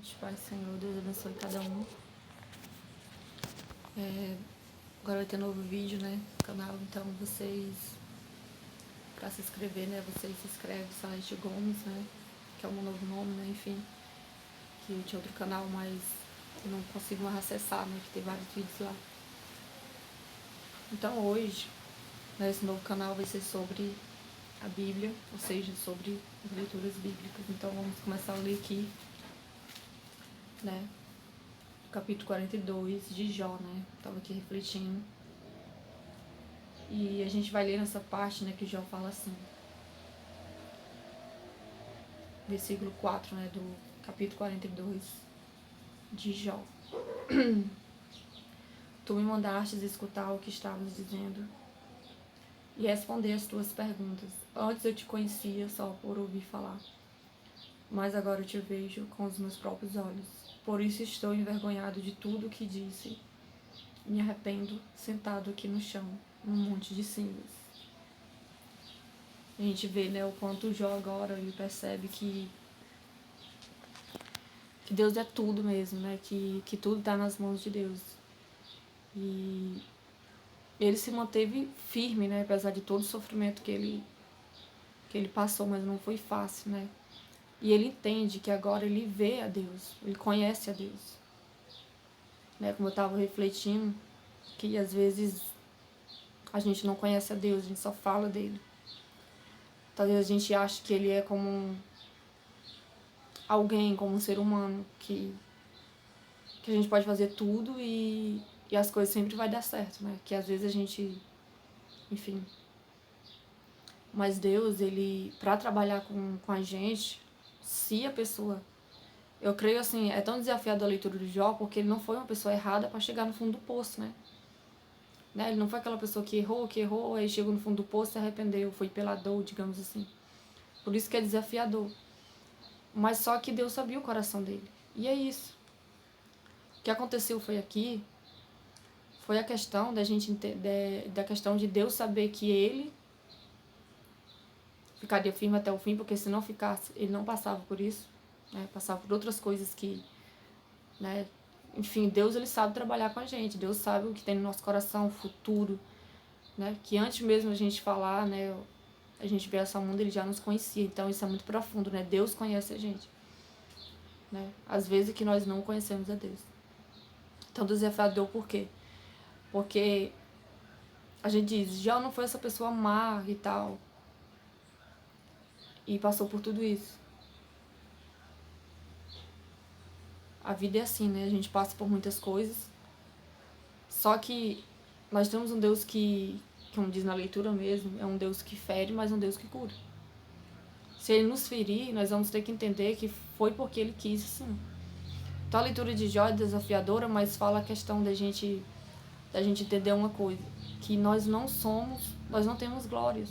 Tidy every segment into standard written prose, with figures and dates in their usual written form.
noite, Pai Senhor, Deus abençoe cada um. Agora vai ter novo vídeo, né, no canal, então vocês, pra se inscrever, né, vocês se inscrevem, Salete Gomes, né, que é o meu novo nome, né, enfim, que eu tinha outro canal, mas eu não consigo mais acessar, né, que tem vários vídeos lá. Então hoje, né, esse novo canal vai ser sobre a Bíblia, ou seja, sobre as leituras bíblicas. Então vamos começar a ler aqui, né, capítulo 42 de Jó, né? Tava aqui refletindo. E a gente vai ler nessa parte, né, que Jó fala assim. Versículo 4, né, do capítulo 42 de Jó. Tu me mandastes escutar o que estavas dizendo e responder as tuas perguntas. Antes eu te conhecia só por ouvir falar, mas agora eu te vejo com os meus próprios olhos. Por isso estou envergonhado de tudo o que disse. Me arrependo sentado aqui no chão, num monte de cinzas. A gente vê, né, o quanto o Jó agora ele percebe que Deus é tudo mesmo, né, que tudo está nas mãos de Deus. E ele se manteve firme, né, apesar de todo o sofrimento que ele passou, mas não foi fácil, né. E ele entende que agora ele vê a Deus, ele conhece a Deus. Né, como eu estava refletindo, que às vezes a gente não conhece a Deus, a gente só fala dele. Talvez a gente ache que ele é como alguém, como um ser humano, que a gente pode fazer tudo e as coisas sempre vai dar certo, né? Que às vezes a gente, enfim. Mas Deus, ele, pra trabalhar com a gente, se a pessoa... Eu creio assim, é tão desafiador a leitura do Jó, porque ele não foi uma pessoa errada para chegar no fundo do poço, né? Ele não foi aquela pessoa que errou, aí chegou no fundo do poço e se arrependeu, foi pela dor, digamos assim. Por isso que é desafiador. Mas só que Deus sabia o coração dele. E é isso. O que aconteceu foi a questão da gente da questão de Deus saber que ele ficaria firme até o fim, porque se não ficasse, ele não passava por isso, né? Passava por outras coisas que, né? Enfim, Deus ele sabe trabalhar com a gente. Deus sabe o que tem no nosso coração, o futuro, né? Que antes mesmo a gente falar, né? A gente vê essa mundo, ele já nos conhecia. Então isso é muito profundo, né? Deus conhece a gente, né? Às vezes que nós não conhecemos a Deus. Então desafiador por quê? Porque a gente diz, Jó não foi essa pessoa má e tal. E passou por tudo isso. A vida é assim, né? A gente passa por muitas coisas. Só que nós temos um Deus que, como diz na leitura mesmo, é um Deus que fere, mas um Deus que cura. Se ele nos ferir, nós vamos ter que entender que foi porque ele quis, sim. Então a leitura de Jó é desafiadora, mas fala a questão da gente entender uma coisa, que nós não temos glórias.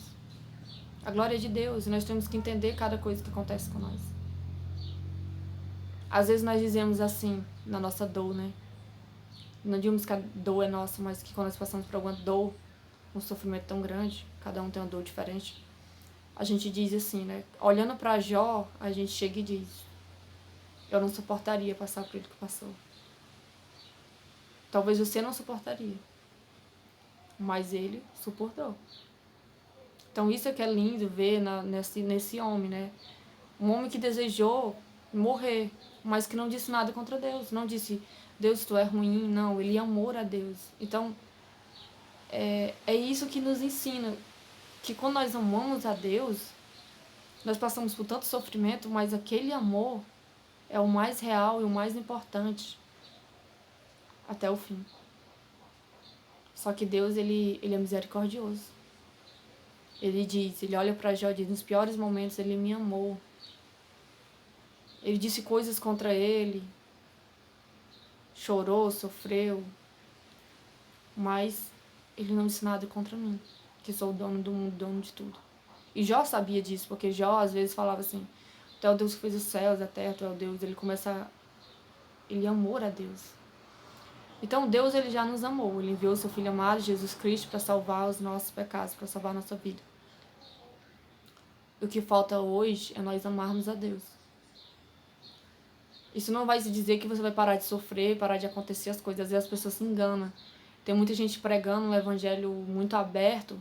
A glória é de Deus, e nós temos que entender cada coisa que acontece com nós. Às vezes nós dizemos assim, na nossa dor, né? Não digamos que a dor é nossa, mas que quando nós passamos por alguma dor, um sofrimento tão grande, cada um tem uma dor diferente, a gente diz assim, né? Olhando para Jó, a gente chega e diz, eu não suportaria passar por ele que passou. Talvez você não suportaria, mas ele suportou. Então isso é que é lindo ver nesse homem, né? Um homem que desejou morrer, mas que não disse nada contra Deus. Não disse, Deus, tu é ruim. Não, ele amou a Deus. Então, é isso que nos ensina. Que quando nós amamos a Deus, nós passamos por tanto sofrimento, mas aquele amor é o mais real e o mais importante até o fim. Só que Deus, ele é misericordioso. Ele olha para Jó e diz, nos piores momentos ele me amou. Ele disse coisas contra ele, chorou, sofreu, mas ele não disse nada contra mim, que sou o dono do mundo, dono de tudo. E Jó sabia disso, porque Jó às vezes falava assim, tu é o Deus que fez os céus, a terra, tu é o Deus. Ele amou a Deus. Então Deus, ele já nos amou, ele enviou seu Filho amado, Jesus Cristo, para salvar os nossos pecados, para salvar a nossa vida. O que falta hoje é nós amarmos a Deus. Isso não vai dizer que você vai parar de sofrer, parar de acontecer as coisas. Às vezes as pessoas se enganam. Tem muita gente pregando um evangelho muito aberto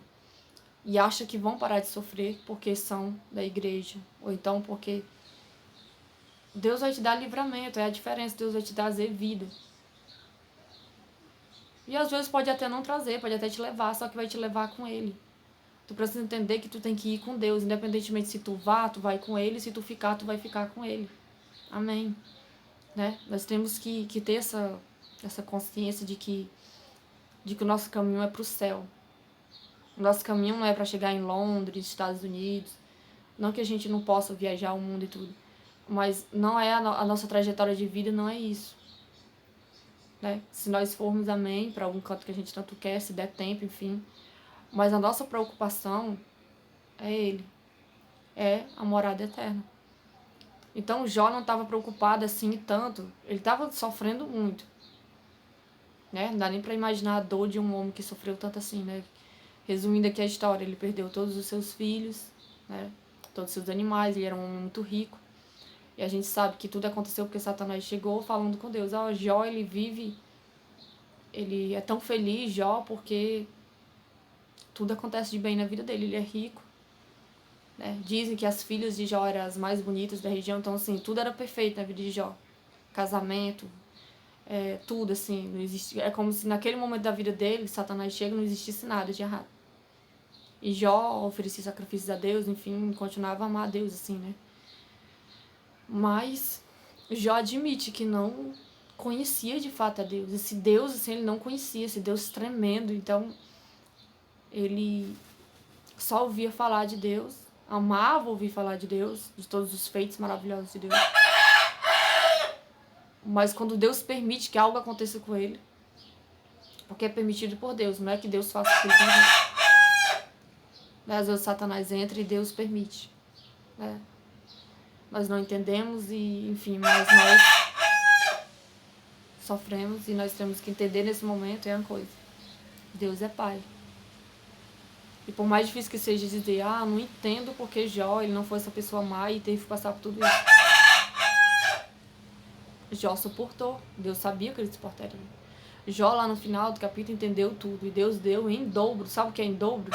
e acha que vão parar de sofrer porque são da igreja. Ou então porque Deus vai te dar livramento, é a diferença. Deus vai te trazer vida. E às vezes pode até não trazer, pode até te levar, só que vai te levar com Ele. Tu precisa entender que tu tem que ir com Deus, independentemente se tu vá, tu vai com Ele, se tu ficar, tu vai ficar com Ele. Amém. Né? Nós temos que ter essa consciência de que o nosso caminho é para o céu. O nosso caminho não é para chegar em Londres, Estados Unidos. Não que a gente não possa viajar o mundo e tudo. Mas não é a nossa trajetória de vida, não é isso. Né? Se nós formos, amém, para algum canto que a gente tanto quer, se der tempo, enfim. Mas a nossa preocupação é Ele. É a morada eterna. Então Jó não estava preocupado assim tanto. Ele estava sofrendo muito. Né? Não dá nem para imaginar a dor de um homem que sofreu tanto assim, né? Resumindo aqui a história, ele perdeu todos os seus filhos, né? Todos os seus animais, ele era um homem muito rico. E a gente sabe que tudo aconteceu porque Satanás chegou falando com Deus. Ó, Jó, ele é tão feliz, Jó, porque tudo acontece de bem na vida dele, ele é rico. Né? Dizem que as filhas de Jó eram as mais bonitas da região, então assim, tudo era perfeito na vida de Jó. Casamento, tudo assim, não existia. É como se naquele momento da vida dele, Satanás chega e não existisse nada de errado. E Jó oferecia sacrifícios a Deus, enfim, continuava a amar a Deus, assim, né? Mas Jó admite que não conhecia de fato a Deus. Esse Deus, assim, ele não conhecia, esse Deus tremendo. Então, ele só ouvia falar de Deus, amava ouvir falar de Deus, de todos os feitos maravilhosos de Deus. Mas quando Deus permite que algo aconteça com ele, porque é permitido por Deus, não é que Deus faça aquilo com Deus. Às vezes Satanás entra e Deus permite. Né? Nós não entendemos e, enfim, mas nós sofremos e nós temos que entender nesse momento é uma coisa. Deus é Pai. E por mais difícil que seja dizer, não entendo porque Jó, ele não foi essa pessoa má e teve que passar por tudo isso. Jó suportou. Deus sabia que ele suportaria. Jó lá no final do capítulo entendeu tudo e Deus deu em dobro. Sabe o que é em dobro?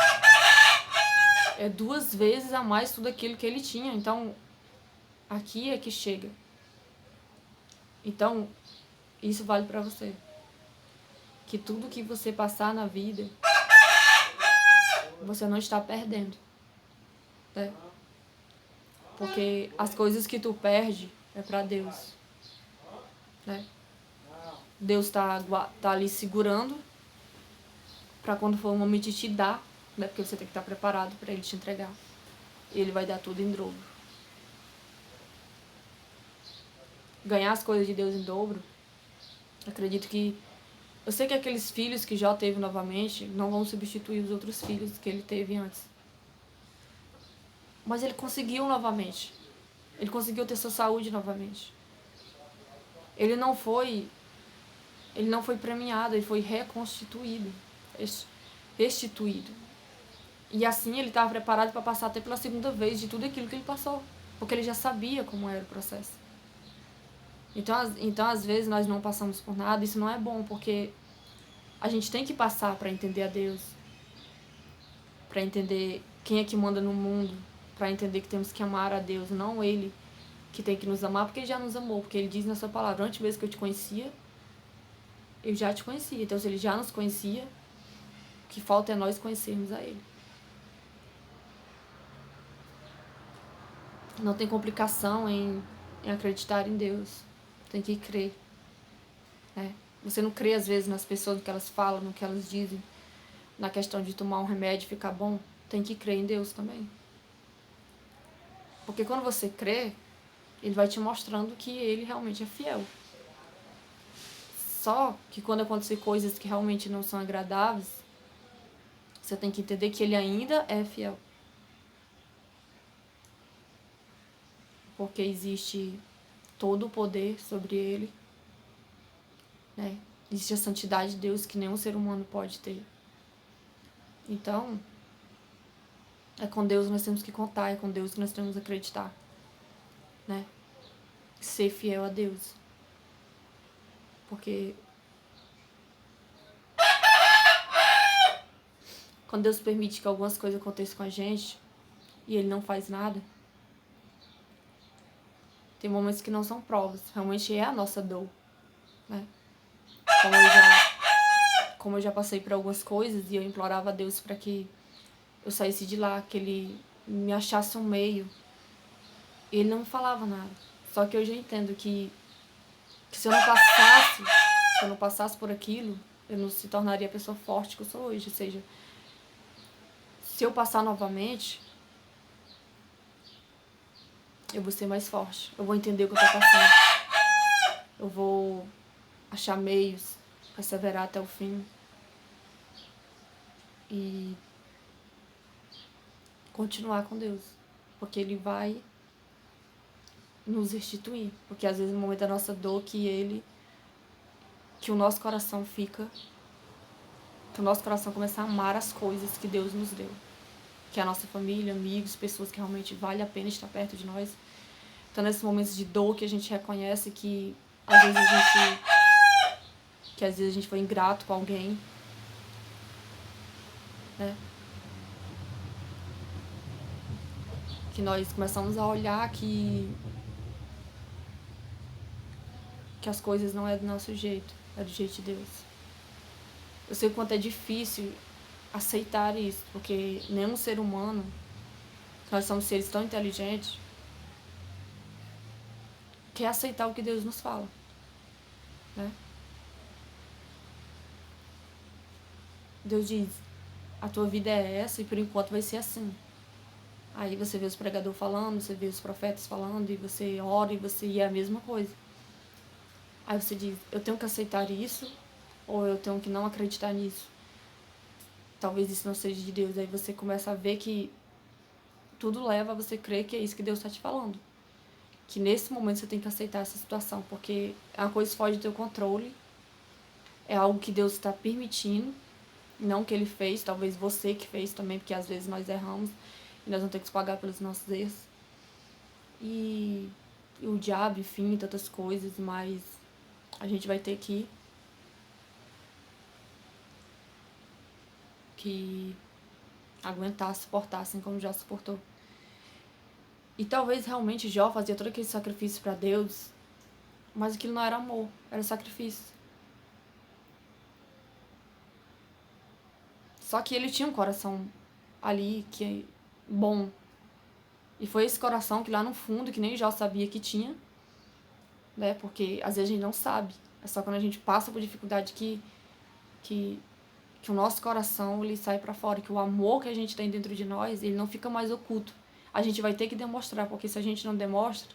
É 2 vezes a mais tudo aquilo que ele tinha. Então, aqui é que chega. Então, isso vale pra você. Que tudo que você passar na vida, você não está perdendo. Né? Porque as coisas que tu perde é pra Deus. Né? Deus tá ali segurando pra quando for o momento de te dar, né? Porque você tem que estar preparado pra Ele te entregar. E Ele vai dar tudo em dobro. Ganhar as coisas de Deus em dobro, acredito que... Eu sei que aqueles filhos que Jó teve novamente não vão substituir os outros filhos que ele teve antes. Mas ele conseguiu novamente. Ele conseguiu ter sua saúde novamente. Ele não foi premiado, ele foi reconstituído, restituído. E assim ele estava preparado para passar até pela segunda vez de tudo aquilo que ele passou. Porque ele já sabia como era o processo. Então às vezes nós não passamos por nada, isso não é bom, porque a gente tem que passar para entender a Deus, para entender quem é que manda no mundo, para entender que temos que amar a Deus, não Ele que tem que nos amar, porque Ele já nos amou, porque Ele diz na sua palavra, antes mesmo que eu te conhecia, eu já te conhecia. Então se Ele já nos conhecia, o que falta é nós conhecermos a Ele. Não tem complicação em acreditar em Deus. Tem que crer. Né? Você não crê às vezes nas pessoas, no que elas falam, no que elas dizem, na questão de tomar um remédio e ficar bom. Tem que crer em Deus também. Porque quando você crê, Ele vai te mostrando que Ele realmente é fiel. Só que quando acontecer coisas que realmente não são agradáveis, você tem que entender que Ele ainda é fiel. Porque existe todo o poder sobre Ele. Né? Existe a santidade de Deus que nenhum ser humano pode ter. Então, é com Deus que nós temos que contar, é com Deus que nós temos que acreditar. Né? ser fiel a Deus. Porque quando Deus permite que algumas coisas aconteçam com a gente e Ele não faz nada, tem momentos que não são provas, realmente é a nossa dor, né? Como eu já passei por algumas coisas e eu implorava a Deus para que eu saísse de lá, que Ele me achasse um meio. Ele não falava nada. Só que eu já entendo que se eu não passasse por aquilo, eu não se tornaria a pessoa forte que eu sou hoje. Ou seja, se eu passar novamente, eu vou ser mais forte. Eu vou entender o que eu tô passando. Eu vou achar meios, perseverar até o fim. E continuar com Deus. Porque Ele vai nos restituir. Porque às vezes no momento da nossa dor que o nosso coração que o nosso coração começa a amar as coisas que Deus nos deu. Que é a nossa família, amigos, pessoas que realmente vale a pena estar perto de nós. Então nesses momentos de dor que a gente reconhece que às vezes a gente foi ingrato com alguém, né? Que nós começamos a olhar que as coisas não é do nosso jeito, é do jeito de Deus. Eu sei o quanto é difícil aceitar isso, porque nenhum ser humano, nós somos seres tão inteligentes, quer aceitar o que Deus nos fala, né? Deus diz, a tua vida é essa e por enquanto vai ser assim. Aí você vê os pregadores falando, você vê os profetas falando, e você ora e é a mesma coisa. Aí você diz, eu tenho que aceitar isso ou eu tenho que não acreditar nisso? Talvez isso não seja de Deus. Aí você começa a ver que tudo leva a você crer que é isso que Deus está te falando. Que nesse momento você tem que aceitar essa situação, porque é uma coisa que foge do teu controle, é algo que Deus está permitindo, não que Ele fez, talvez você que fez também, porque às vezes nós erramos e nós vamos ter que pagar pelos nossos erros. E o diabo, enfim, tantas coisas, mas a gente vai ter que aguentar, suportar, assim como já suportou. E talvez realmente Jó fazia todo aquele sacrifício para Deus, mas aquilo não era amor, era sacrifício. Só que ele tinha um coração ali que é bom. E foi esse coração que lá no fundo, que nem Jó sabia que tinha, né? Porque às vezes a gente não sabe. É só quando a gente passa por dificuldade que o nosso coração ele sai para fora, que o amor que a gente tem dentro de nós, ele não fica mais oculto. A gente vai ter que demonstrar, porque se a gente não demonstra,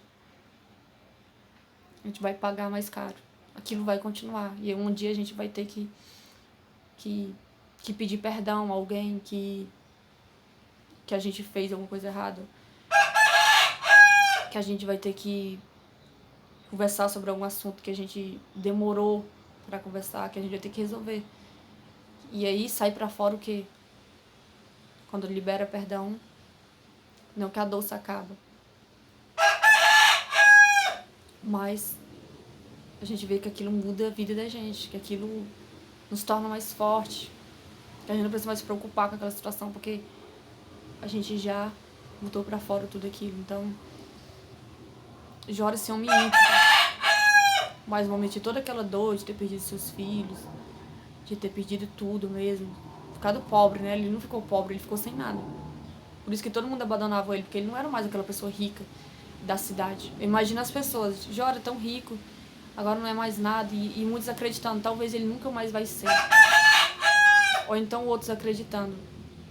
a gente vai pagar mais caro. Aquilo vai continuar. E um dia a gente vai ter que pedir perdão a alguém que a gente fez alguma coisa errada. Que a gente vai ter que conversar sobre algum assunto que a gente demorou para conversar, que a gente vai ter que resolver. E aí sai pra fora o quê? Quando libera perdão, não que a dor se acaba. Mas a gente vê que aquilo muda a vida da gente, que aquilo nos torna mais forte, que a gente não precisa mais se preocupar com aquela situação, porque a gente já botou pra fora tudo aquilo. Então, Jó ser um menino, mas no momento de toda aquela dor, de ter perdido seus filhos, de ter perdido tudo mesmo, ficado pobre, né? Ele não ficou pobre, ele ficou sem nada. Por isso que todo mundo abandonava ele, porque ele não era mais aquela pessoa rica da cidade. Imagina as pessoas, Jó era tão rico, agora não é mais nada, e muitos acreditando, talvez ele nunca mais vai ser. Ou então outros acreditando,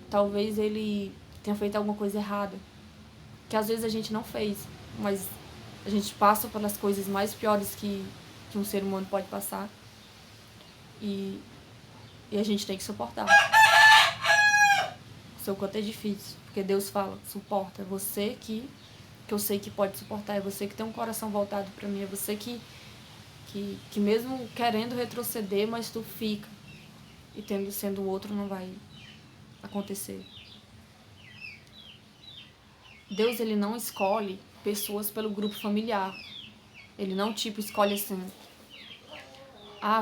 talvez ele tenha feito alguma coisa errada, que às vezes a gente não fez, mas a gente passa pelas coisas mais piores que um ser humano pode passar, e a gente tem que suportar. O seu quanto é difícil, porque Deus fala, suporta, é você que eu sei que pode suportar, é você que tem um coração voltado para mim, é você que mesmo querendo retroceder, mas tu fica, e sendo o outro não vai acontecer. Deus, ele não escolhe pessoas pelo grupo familiar. Ele não, tipo, escolhe assim,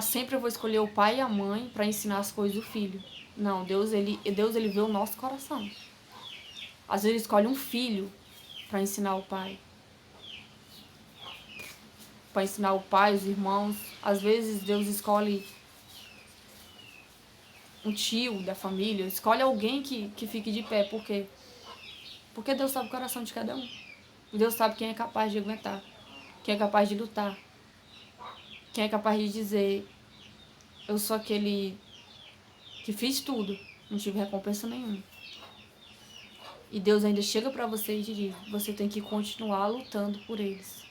sempre eu vou escolher o pai e a mãe para ensinar as coisas do filho. Não, Deus ele vê o nosso coração. Às vezes ele escolhe um filho para ensinar o pai. Para ensinar o pai, os irmãos. Às vezes Deus escolhe um tio da família, escolhe alguém que fique de pé. Por quê? Porque Deus sabe o coração de cada um. Deus sabe quem é capaz de aguentar, quem é capaz de lutar, quem é capaz de dizer, eu sou aquele que fiz tudo, não tive recompensa nenhuma. E Deus ainda chega para você e diz, você tem que continuar lutando por eles.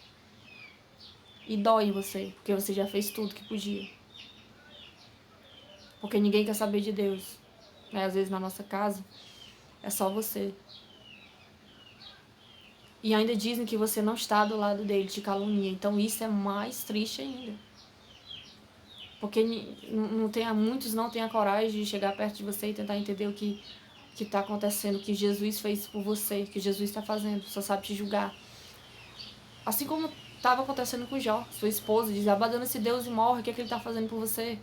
E dói em você, porque você já fez tudo que podia. Porque ninguém quer saber de Deus. Né? Às vezes na nossa casa, é só você. E ainda dizem que você não está do lado dele, te calunia. Então isso é mais triste ainda. Porque muitos não têm a coragem de chegar perto de você e tentar entender o que está acontecendo, o que Jesus fez por você, o que Jesus está fazendo. Só sabe te julgar. Assim como estava acontecendo com Jó, sua esposa, diz, abandona esse Deus e morre, o que é que ele está fazendo por você?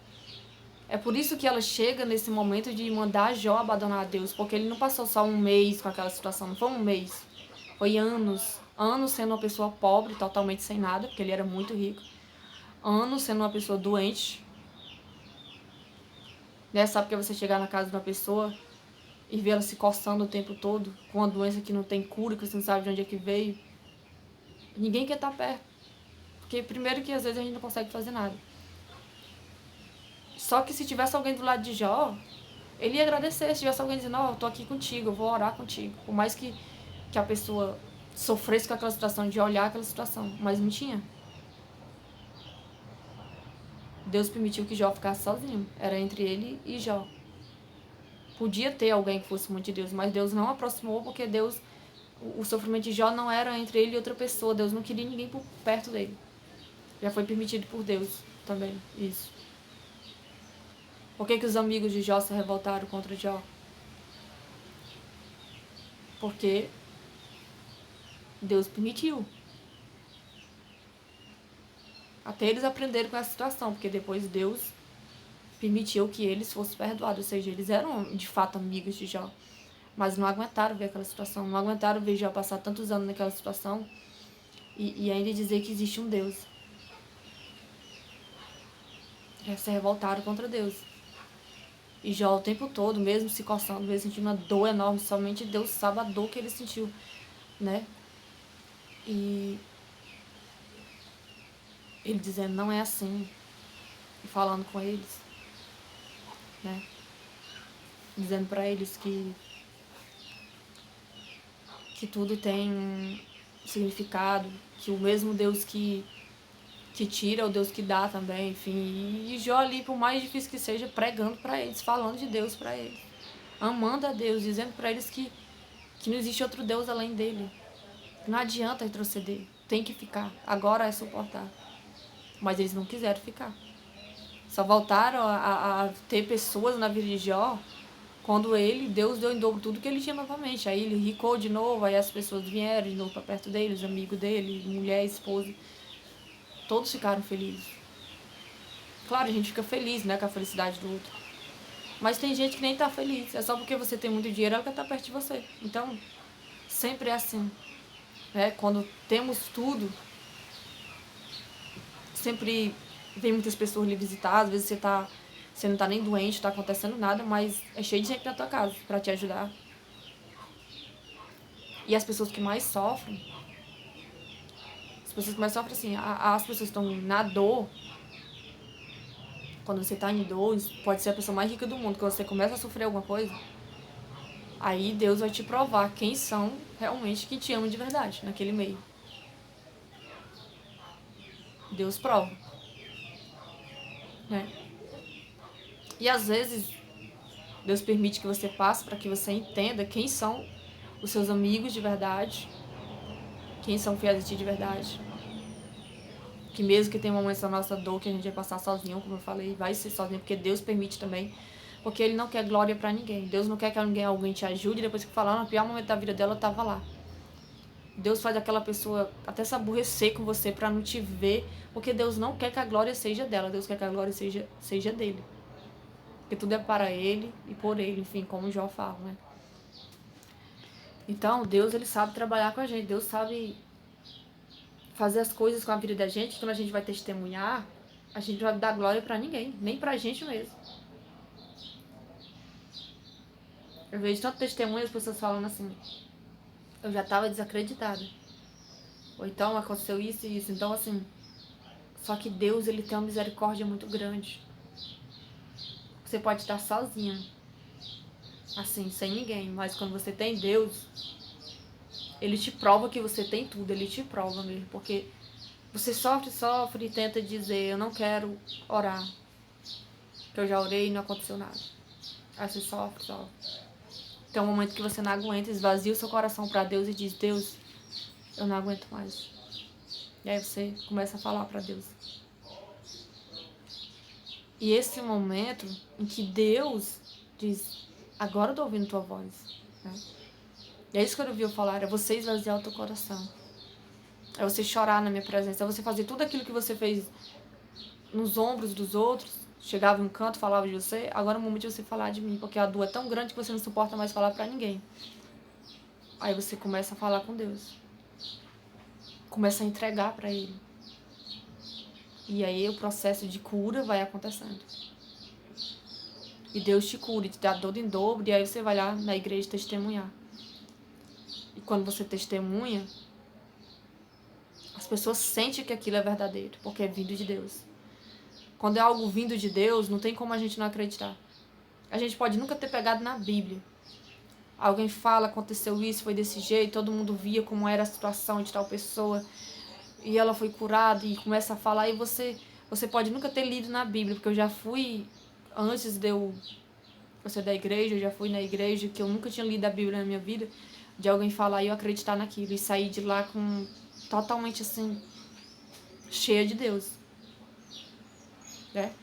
É por isso que ela chega nesse momento de mandar Jó abandonar a Deus, porque ele não passou só um mês com aquela situação, não foi um mês, foi anos sendo uma pessoa pobre, totalmente sem nada, porque ele era muito rico, anos sendo uma pessoa doente, né? Sabe que você chegar na casa de uma pessoa e ver ela se coçando o tempo todo, com uma doença que não tem cura, que você não sabe de onde é que veio, ninguém quer estar perto, porque primeiro que às vezes a gente não consegue fazer nada. Só que se tivesse alguém do lado de Jó, ele ia agradecer. Se tivesse alguém dizendo, eu tô aqui contigo, eu vou orar contigo. Por mais que a pessoa sofresse com aquela situação, de olhar aquela situação. Mas não tinha. Deus permitiu que Jó ficasse sozinho. Era entre ele e Jó. Podia ter alguém que fosse muito de Deus, mas Deus não aproximou porque Deus... O sofrimento de Jó não era entre ele e outra pessoa. Deus não queria ninguém por perto dele. Já foi permitido por Deus também, isso. Por que os amigos de Jó se revoltaram contra Jó? Porque Deus permitiu. Até eles aprenderam com essa situação, porque depois Deus permitiu que eles fossem perdoados. Ou seja, eles eram de fato amigos de Jó. Mas não aguentaram ver aquela situação. Não aguentaram ver Jó passar tantos anos naquela situação e ainda dizer que existe um Deus. Se revoltaram contra Deus. E Jó o tempo todo, mesmo se coçando, mesmo sentindo uma dor enorme, somente Deus sabe a dor que ele sentiu, né? E ele dizendo, não é assim, e falando com eles, né? Dizendo para eles que tudo tem um significado, que o mesmo Deus que tira é o Deus que dá também, enfim. E Jó ali, por mais difícil que seja, pregando para eles, falando de Deus para eles, amando a Deus, dizendo para eles que não existe outro Deus além dele. Não adianta retroceder, tem que ficar, agora é suportar. Mas eles não quiseram ficar. Só voltaram a ter pessoas na vida de Jó quando Deus deu em dobro tudo que ele tinha novamente. Aí ele ricou de novo, aí as pessoas vieram de novo para perto dele, os amigos dele, mulher, esposa. Todos ficaram felizes. Claro, a gente fica feliz, né, com a felicidade do outro. Mas tem gente que nem tá feliz. É só porque você tem muito dinheiro, ela quer estar perto de você. Então, sempre é assim. Né? Quando temos tudo, sempre vem muitas pessoas lhe visitar. Às vezes você não tá nem doente, tá acontecendo nada, mas é cheio de gente na tua casa pra te ajudar. E as pessoas que mais sofrem, assim, as pessoas que estão na dor, quando você tá em dor, pode ser a pessoa mais rica do mundo, quando você começa a sofrer alguma coisa, aí Deus vai te provar quem são realmente que te amam de verdade, naquele meio. Deus prova. Né? E às vezes, Deus permite que você passe para que você entenda quem são os seus amigos de verdade, quem são fiéis a ti de verdade. Que mesmo que tenha momentos da nossa dor que a gente vai passar sozinho, como eu falei, vai ser sozinho, porque Deus permite também. Porque Ele não quer glória pra ninguém. Deus não quer que alguém te ajude e depois que falar, no pior momento da vida dela, eu tava lá. Deus faz aquela pessoa até se aborrecer com você pra não te ver, porque Deus não quer que a glória seja dela, Deus quer que a glória seja dele. Porque tudo é para ele e por ele, enfim, como o Jó fala, né? Então, Deus, ele sabe trabalhar com a gente, Deus sabe fazer as coisas com a vida da gente. Quando a gente vai testemunhar, a gente não vai dar glória pra ninguém, nem pra gente mesmo. Eu vejo tanto testemunho, as pessoas falando assim, eu já tava desacreditada. Ou então aconteceu isso e isso. Então, assim, só que Deus, ele tem uma misericórdia muito grande. Você pode estar sozinho, assim, sem ninguém, mas quando você tem Deus, ele te prova que você tem tudo, ele te prova mesmo, porque você sofre e tenta dizer, eu não quero orar, que eu já orei e não aconteceu nada. Aí você sofre. Tem um momento que você não aguenta, esvazia o seu coração pra Deus e diz, Deus, eu não aguento mais. E aí você começa a falar pra Deus. E esse momento em que Deus diz, agora eu tô ouvindo tua voz, né? E é isso que eu ouvi falar, é você esvaziar o teu coração. É você chorar na minha presença, é você fazer tudo aquilo que você fez nos ombros dos outros, chegava em um canto, falava de você, agora é o momento de você falar de mim, porque a dor é tão grande que você não suporta mais falar pra ninguém. Aí você começa a falar com Deus. Começa a entregar pra Ele. E aí o processo de cura vai acontecendo. E Deus te cura, te dá dor em dobro, e aí você vai lá na igreja testemunhar. E quando você testemunha, as pessoas sentem que aquilo é verdadeiro, porque é vindo de Deus. Quando é algo vindo de Deus, não tem como a gente não acreditar. A gente pode nunca ter pegado na Bíblia. Alguém fala, aconteceu isso, foi desse jeito, todo mundo via como era a situação de tal pessoa, e ela foi curada, e começa a falar, e você pode nunca ter lido na Bíblia, porque eu já fui, antes de eu ser da igreja, eu já fui na igreja, que eu nunca tinha lido a Bíblia na minha vida, de alguém falar e eu acreditar naquilo, e sair de lá com totalmente assim, cheia de Deus, né?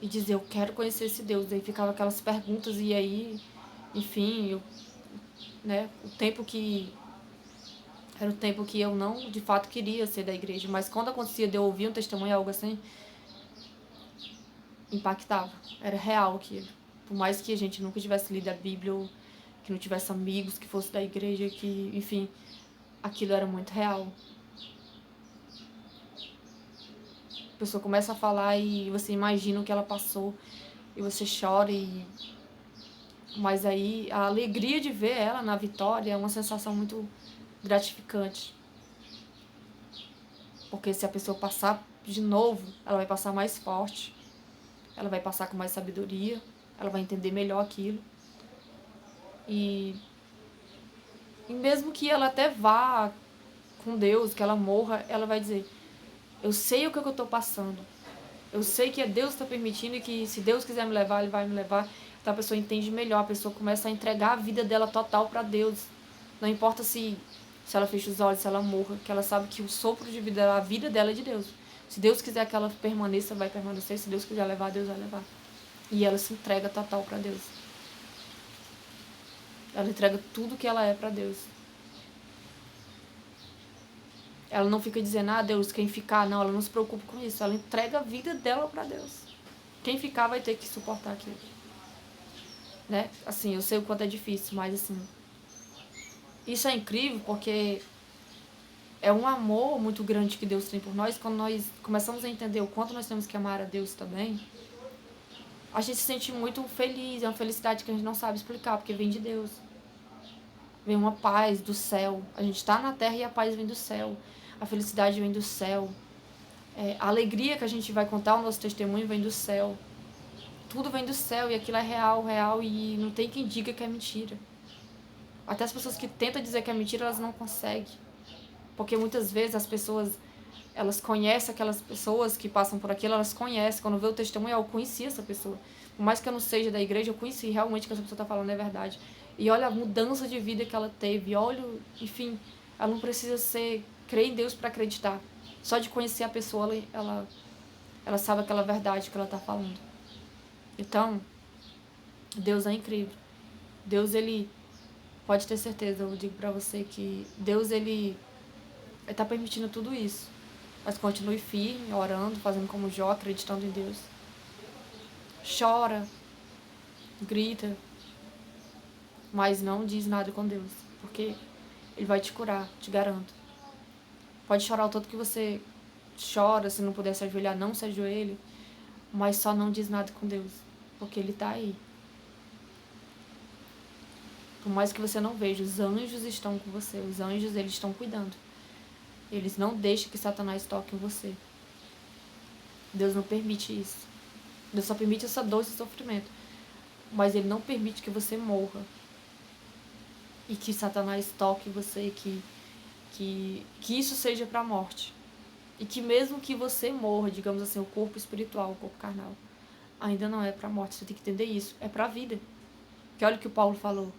E dizer, eu quero conhecer esse Deus. Aí ficava aquelas perguntas, e aí, enfim, né, era o tempo que eu não, de fato, queria ser da igreja, mas quando acontecia de eu ouvir um testemunho, algo assim, impactava, era real aquilo. Por mais que a gente nunca tivesse lido a Bíblia, ou que não tivesse amigos que fosse da igreja, que, enfim, aquilo era muito real. A pessoa começa a falar e você imagina o que ela passou, e você chora, mas aí a alegria de ver ela na vitória é uma sensação muito gratificante. Porque se a pessoa passar de novo, ela vai passar mais forte, ela vai passar com mais sabedoria, ela vai entender melhor aquilo. E mesmo que ela até vá com Deus, que ela morra, ela vai dizer, eu sei o que eu estou passando, eu sei que é Deus que está permitindo e que se Deus quiser me levar, Ele vai me levar. Então a pessoa entende melhor, a pessoa começa a entregar a vida dela total para Deus. Não importa se ela fecha os olhos, se ela morra, que ela sabe que o sopro de vida, a vida dela é de Deus. Se Deus quiser que ela permaneça, vai permanecer. Se Deus quiser levar, Deus vai levar. E ela se entrega total para Deus. Ela entrega tudo que ela é para Deus. Ela não fica dizendo, Deus, quem ficar, não, ela não se preocupa com isso. Ela entrega a vida dela para Deus. Quem ficar vai ter que suportar aquilo. Né? Assim, eu sei o quanto é difícil, mas assim, isso é incrível porque é um amor muito grande que Deus tem por nós. Quando nós começamos a entender o quanto nós temos que amar a Deus também, a gente se sente muito feliz. É uma felicidade que a gente não sabe explicar, porque vem de Deus. Vem uma paz do céu. A gente está na terra e a paz vem do céu. A felicidade vem do céu. A alegria que a gente vai contar, o nosso testemunho vem do céu. Tudo vem do céu e aquilo é real, real, e não tem quem diga que é mentira. Até as pessoas que tentam dizer que é mentira, elas não conseguem. Porque muitas vezes as pessoas, elas conhecem aquelas pessoas que passam por aquilo, elas conhecem. Quando vê o testemunho, eu conheci essa pessoa. Por mais que eu não seja da igreja, eu conheci realmente que essa pessoa está falando é verdade. E olha a mudança de vida que ela teve. Olha, enfim, ela não precisa crer em Deus para acreditar. Só de conhecer a pessoa, ela sabe aquela verdade que ela está falando. Então, Deus é incrível. Deus, ele pode ter certeza, eu digo pra você que Deus, ele tá permitindo tudo isso. Mas continue firme, orando, fazendo como Jó, acreditando em Deus. Chora, grita, mas não diz nada com Deus, porque Ele vai te curar, te garanto. Pode chorar o tanto que você chora, se não puder se ajoelhar, não se ajoelhe, mas só não diz nada com Deus, porque Ele tá aí. Por mais que você não veja, os anjos estão com você, os anjos, eles estão cuidando. Eles não deixam que Satanás toque em você. Deus não permite isso. Deus só permite essa dor, esse sofrimento. Mas Ele não permite que você morra. E que Satanás toque em você, que isso seja para a morte. E que mesmo que você morra, digamos assim, o corpo espiritual, o corpo carnal, ainda não é para a morte. Você tem que entender isso. É para a vida. Que olha o que o Paulo falou.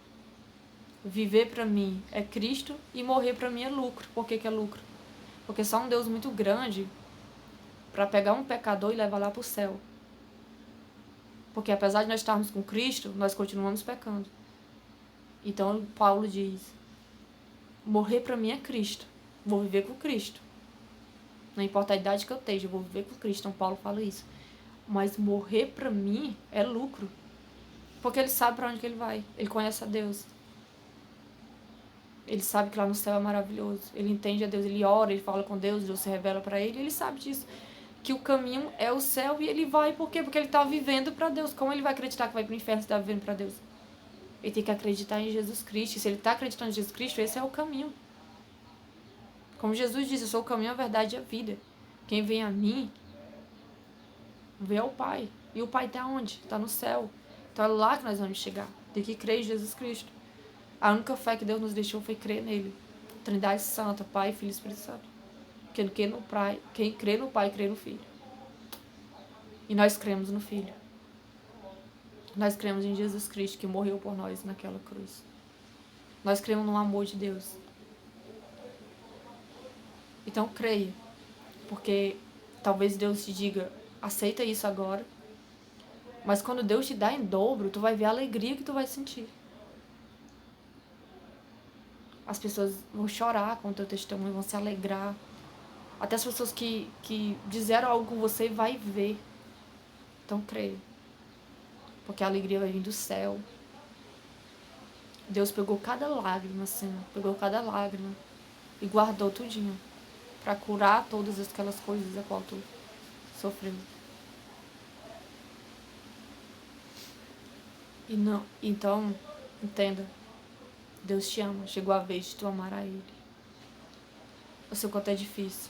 Viver para mim é Cristo e morrer para mim é lucro. Por que é lucro? Porque só um Deus muito grande para pegar um pecador e levar lá para o céu. Porque apesar de nós estarmos com Cristo, nós continuamos pecando. Então Paulo diz, morrer para mim é Cristo. Vou viver com Cristo. Não importa a idade que eu esteja, eu vou viver com Cristo. Então Paulo fala isso. Mas morrer para mim é lucro. Porque ele sabe para onde que ele vai. Ele conhece a Deus. Ele sabe que lá no céu é maravilhoso. Ele entende a Deus, ele ora, ele fala com Deus, Deus se revela para ele. Ele sabe disso. Que o caminho é o céu e ele vai. Por quê? Porque ele está vivendo para Deus. Como ele vai acreditar que vai para o inferno se está vivendo para Deus? Ele tem que acreditar em Jesus Cristo. E se ele está acreditando em Jesus Cristo, esse é o caminho. Como Jesus disse, eu sou o caminho, a verdade e a vida. Quem vem a mim, vê ao Pai. E o Pai está onde? Está no céu. Então é lá que nós vamos chegar. Tem que crer em Jesus Cristo. A única fé que Deus nos deixou foi crer nele. Trindade Santa, Pai, Filho e Espírito Santo. Quem crê no Pai, crê no Filho. E nós cremos no Filho. Nós cremos em Jesus Cristo, que morreu por nós naquela cruz. Nós cremos no amor de Deus. Então creia. Porque talvez Deus te diga, aceita isso agora. Mas quando Deus te dá em dobro, tu vai ver a alegria que tu vai sentir. As pessoas vão chorar com o teu testemunho, vão se alegrar. Até as pessoas que disseram algo com você vai ver. Então creia. Porque a alegria vai vir do céu. Deus pegou cada lágrima, assim, pegou cada lágrima e guardou tudinho para curar todas aquelas coisas a qual tu sofreu. E não, então, entenda, Deus te ama, chegou a vez de tu amar a Ele. Eu sei quanto é difícil,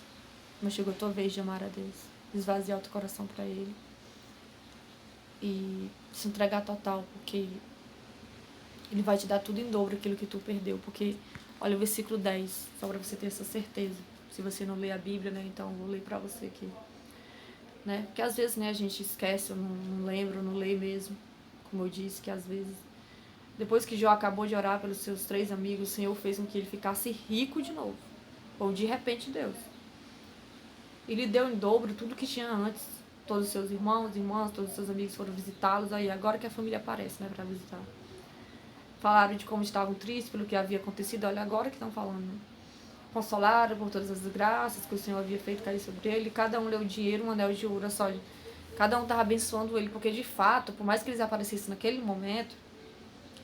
mas chegou a tua vez de amar a Deus, esvaziar o teu coração para Ele e se entregar total, porque Ele vai te dar tudo em dobro aquilo que tu perdeu, porque, olha o versículo 10, só para você ter essa certeza. Se você não lê a Bíblia, né, então eu vou ler para você aqui. Né? Porque às vezes, né, a gente esquece, eu não lembro, não leio mesmo. Como eu disse, que às vezes, depois que Jó acabou de orar pelos seus 3 amigos, o Senhor fez com que ele ficasse rico de novo. Ou de repente Deus. Ele deu em dobro tudo que tinha antes. Todos os seus irmãos, irmãs, todos os seus amigos foram visitá-los. Aí agora que a família aparece, né, para visitar. Falaram de como estavam tristes pelo que havia acontecido. Olha, agora que estão falando. Consolaram por todas as graças que o Senhor havia feito cair sobre ele. Cada um deu dinheiro, um anel de ouro, só. Cada um estava abençoando ele, porque de fato, por mais que eles aparecessem naquele momento,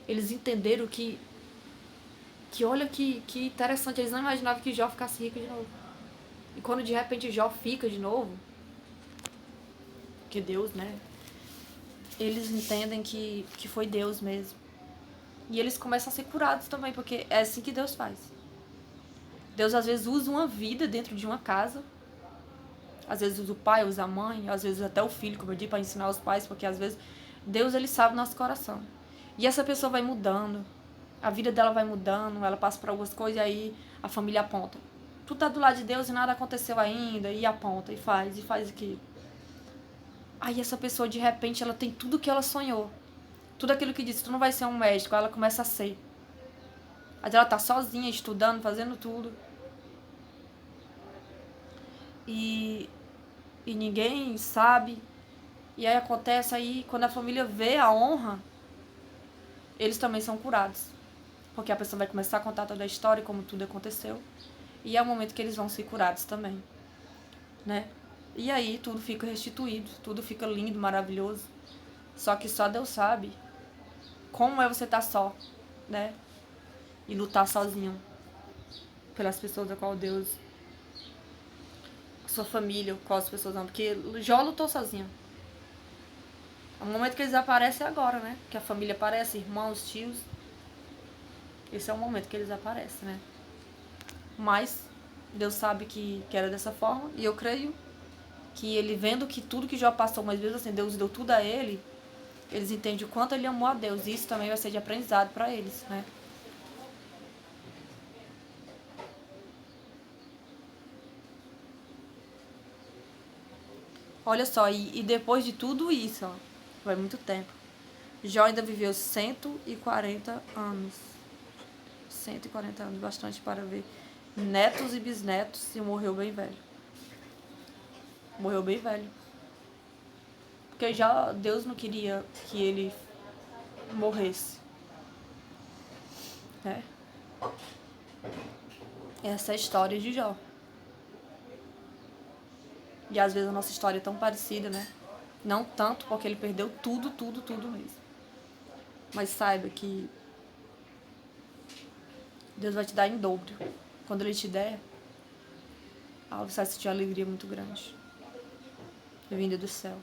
eles entenderam que olha que interessante, eles não imaginavam que Jó ficasse rico de novo. E quando de repente Jó fica de novo, que Deus, né? Eles entendem que foi Deus mesmo. E eles começam a ser curados também, porque é assim que Deus faz. Deus às vezes usa uma vida dentro de uma casa. Às vezes usa o pai, usa a mãe, às vezes até o filho, como eu disse, para ensinar os pais, porque às vezes Deus, ele sabe o nosso coração. E essa pessoa vai mudando, a vida dela vai mudando, ela passa por algumas coisas e aí a família aponta. Tu tá do lado de Deus e nada aconteceu ainda, e aponta, e faz aquilo. Aí essa pessoa, de repente, ela tem tudo que ela sonhou. Tudo aquilo que disse, tu não vai ser um médico, aí ela começa a ser. Aí ela tá sozinha, estudando, fazendo tudo. E ninguém sabe. E aí acontece aí, quando a família vê a honra, eles também são curados. porque a pessoa vai começar a contar toda a história, como tudo aconteceu, e é o momento que eles vão ser curados também, né? E aí tudo fica restituído, tudo fica lindo, maravilhoso, só que só Deus sabe como é você estar só, né? E lutar sozinho pelas pessoas da qual Deus, sua família, qual as pessoas não, porque Jó lutou sozinho. O momento que eles aparecem é agora, né? Que a família aparece, irmãos, tios. Esse é o momento que eles aparecem, né? Mas Deus sabe que era dessa forma, e eu creio que ele vendo que tudo que Jó passou, mas mesmo assim Deus deu tudo a ele, eles entendem o quanto ele amou a Deus, e isso também vai ser de aprendizado para eles, né? Olha só, e depois de tudo isso, ó, vai muito tempo, Jó ainda viveu 140 anos. 140 anos, bastante para ver netos e bisnetos, e morreu bem velho. Morreu bem velho. Porque já Deus não queria que ele morresse, né? Essa é a história de Jó. E às vezes a nossa história é tão parecida, né? Não tanto porque ele perdeu tudo, tudo, tudo mesmo. Mas saiba que Deus vai te dar em dobro. Quando ele te der, você vai sentir uma alegria muito grande, vinda do céu.